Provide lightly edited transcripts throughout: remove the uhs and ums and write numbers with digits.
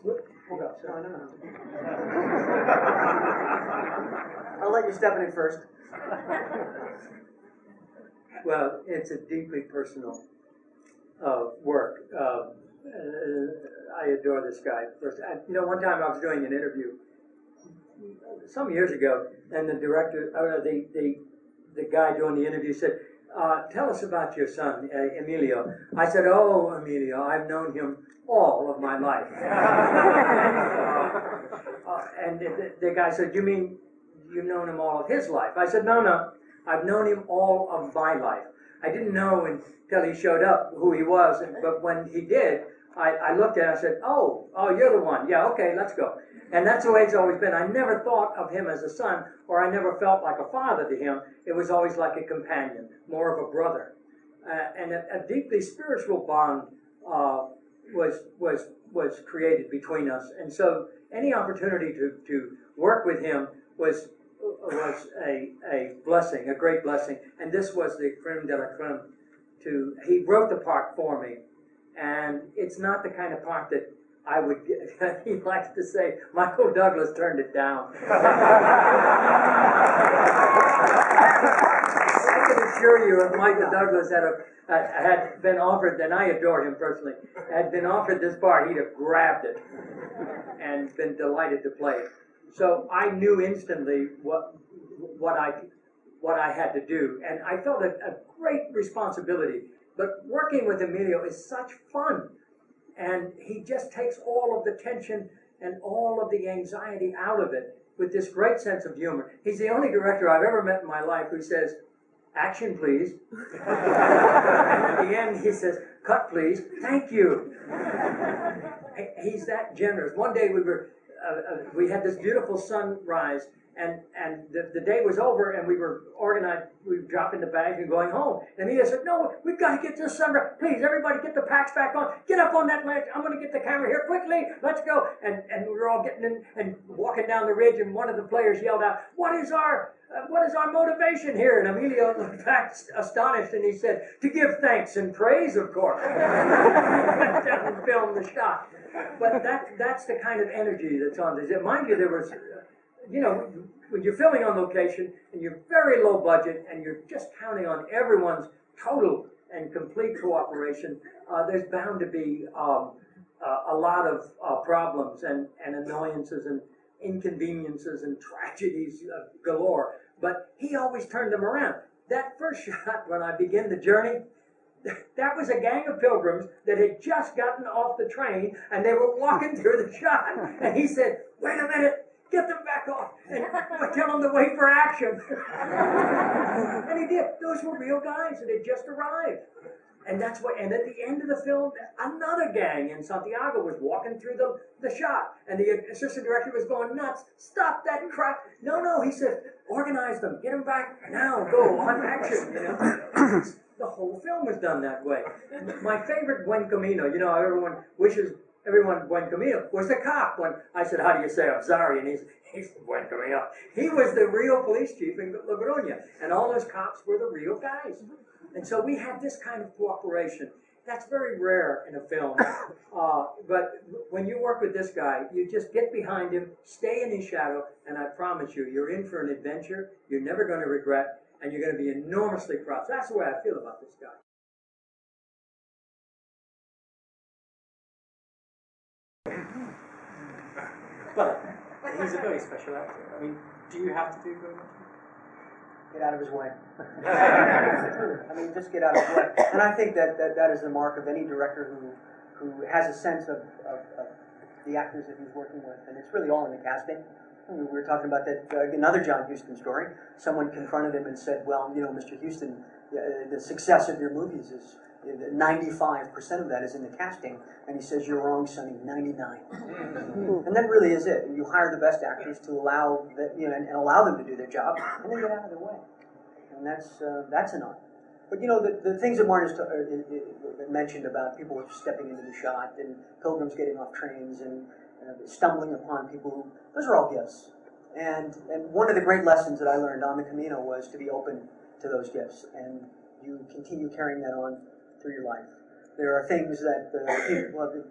No. I'll let you step in it first. Well, it's a deeply personal work. I adore this guy. One time I was doing an interview some years ago, and the director, the guy doing the interview said, "Tell us about your son, Emilio." I said, "Oh, Emilio, I've known him all of my life." And the guy said, "You mean you've known him all of his life?" I said, No. I've known him all of my life. I didn't know until he showed up who he was, but when he did, I looked at him and I said, oh, you're the one. Yeah, okay, let's go. And that's the way it's always been. I never thought of him as a son, or I never felt like a father to him. It was always like a companion, more of a brother. And a deeply spiritual bond was created between us. And so any opportunity to work with him was a blessing, a great blessing. And this was the creme de la creme. He wrote the part for me, and it's not the kind of part that I would get. He likes to say, Michael Douglas turned it down. I can assure you, if Michael Douglas had been offered, and I adore him personally, had been offered this part, he'd have grabbed it and been delighted to play it. So I knew instantly what I had to do, and I felt a great responsibility. But working with Emilio is such fun, and he just takes all of the tension and all of the anxiety out of it with this great sense of humor. He's the only director I've ever met in my life who says, "Action, please." And at the end, he says, "Cut, please. Thank you." He's that generous. One day we had this beautiful sunrise, and the day was over, and we were organized. We were dropping the bags and going home. And he said, "No, we've got to get this sunrise. Please, everybody, get the packs back on. Get up on that ledge. I'm going to get the camera here quickly. Let's go." And we were all getting in and walking down the ridge, and one of the players yelled out, "What is our motivation here?" And Emilio looked back astonished, and he said, "To give thanks and praise, of course." Went down and filmed the shot. But that's the kind of energy that's on this. Mind you, there was, when you're filming on location and you're very low budget and you're just counting on everyone's total and complete cooperation, there's bound to be a lot of problems and annoyances and inconveniences and tragedies galore. But he always turned them around. That first shot, when I began the journey, that was a gang of pilgrims that had just gotten off the train, and they were walking through the shot. And he said, "Wait a minute, get them back off, and tell them to wait for action." And he did. Those were real guys that had just arrived. And that's what. And at the end of the film, another gang in Santiago was walking through the shot, and the assistant director was going nuts. "Stop that crap!" No, he said, "Organize them, get them back now, go on action." The whole film was done that way. My favorite Buen Camino, everyone wishes everyone Buen Camino, was the cop. When I said, "How do you say I'm sorry?" And he said, "Buen Camino." He was the real police chief in La Coruña, and all those cops were the real guys. And so we had this kind of cooperation. That's very rare in a film. But when you work with this guy, you just get behind him, stay in his shadow, and I promise you, you're in for an adventure you're never going to regret, and you're going to be enormously proud. So that's the way I feel about this guy. But he's a very special actor. I mean, do you have to do very much? Get out of his way. I mean, just get out of his way. And I think that is the mark of any director who has a sense of the actors that he's working with. And it's really all in the casting. I mean, we were talking about that another John Huston story. Someone confronted him and said, "Well, Mr. Huston, the success of your movies is 95% of that is in the casting." And he says, "You're wrong, Sonny, 99." And that really is it. You hire the best actors to allow and allow them to do their job, and then get out of their way. And that's an art. But the things that Martin has mentioned about people stepping into the shot and pilgrims getting off trains and stumbling upon people, those are all gifts. And one of the great lessons that I learned on the Camino was to be open to those gifts, and you continue carrying that on through your life. There are things that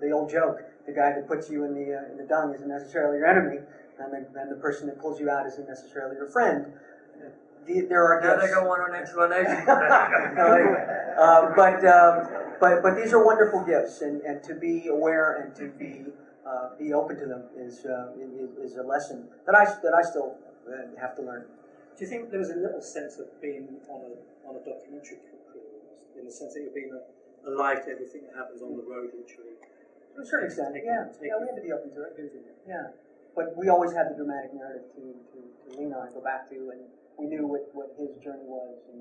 the old joke: the guy that puts you in the dung isn't necessarily your enemy, and the person that pulls you out isn't necessarily your friend. There are Now gifts. they don't want an explanation. But these are wonderful gifts, and to be aware and to be open to them is a lesson that I still have to learn. Do you think there was a little sense of being on a documentary crew, in the sense that you're being alive to everything that happens on the road, literally? To a certain extent, yeah, we had to be open to it. Yeah, but we always had the dramatic narrative to lean on and go back to, and we knew what his journey was, and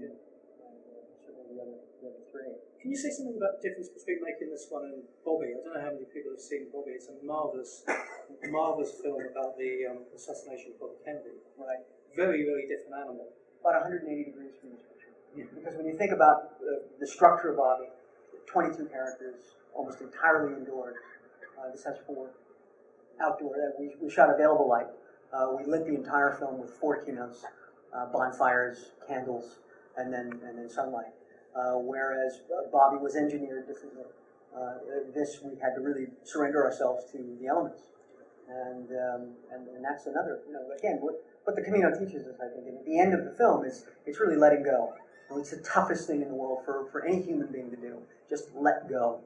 certainly the other three. Can you say something about the difference between making this one and Bobby? I don't know how many people have seen Bobby. It's a marvelous film about the assassination of Bobby Kennedy. Right. Very, very different animal. About 180 degrees from this picture. Yeah. Because when you think about the structure of Bobby, 22 characters, almost entirely indoors. This has 4 outdoor. We shot available light. We lit the entire film with 4 keynotes, bonfires, candles, and then sunlight. Whereas Bobby was engineered differently. This we had to really surrender ourselves to the elements, and that's another. Again, what the Camino teaches us, I think, and at the end of the film is it's really letting go. And it's the toughest thing in the world for any human being to do. Just let go,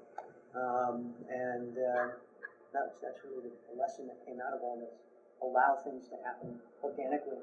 that's really the lesson that came out of all this. Allow things to happen organically.